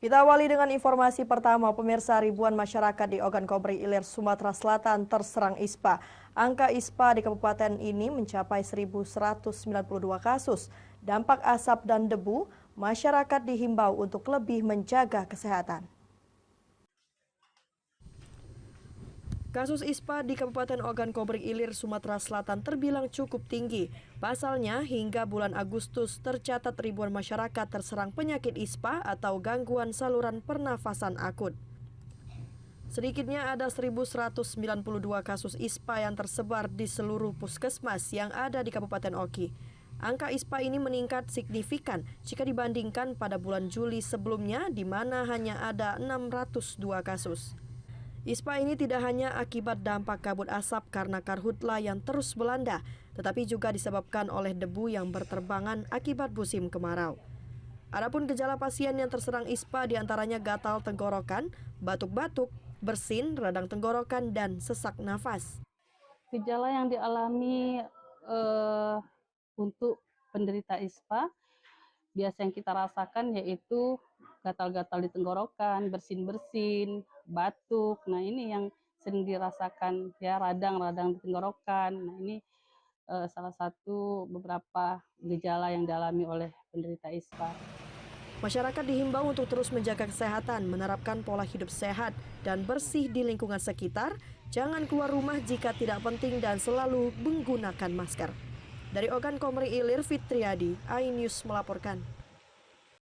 Kita awali dengan informasi pertama, pemirsa. Ribuan masyarakat di Ogan Komering Ilir, Sumatera Selatan terserang ISPA. Angka ISPA di kabupaten ini mencapai 1.192 kasus. Dampak asap dan debu, masyarakat dihimbau untuk lebih menjaga kesehatan. Kasus ISPA di Kabupaten Ogan Komering Ilir, Sumatera Selatan terbilang cukup tinggi. Pasalnya, hingga bulan Agustus tercatat ribuan masyarakat terserang penyakit ISPA atau gangguan saluran pernafasan akut. Sedikitnya ada 1.192 kasus ISPA yang tersebar di seluruh puskesmas yang ada di Kabupaten Oki. Angka ISPA ini meningkat signifikan jika dibandingkan pada bulan Juli sebelumnya, di mana hanya ada 602 kasus. ISPA ini tidak hanya akibat dampak kabut asap karena karhutla yang terus melanda, tetapi juga disebabkan oleh debu yang berterbangan akibat musim kemarau. Adapun gejala pasien yang terserang ISPA diantaranya gatal tenggorokan, batuk-batuk, bersin, radang tenggorokan, dan sesak nafas. Gejala yang dialami untuk penderita ISPA, biasa yang kita rasakan yaitu gatal-gatal di tenggorokan, bersin-bersin, batuk. Nah, ini yang sering dirasakan ya, radang-radang di tenggorokan. Nah, ini salah satu beberapa gejala yang dialami oleh penderita ISPA. Masyarakat dihimbau untuk terus menjaga kesehatan, menerapkan pola hidup sehat dan bersih di lingkungan sekitar, jangan keluar rumah jika tidak penting dan selalu menggunakan masker. Dari Ogan Komering Ilir, Fitriadi, iNews melaporkan.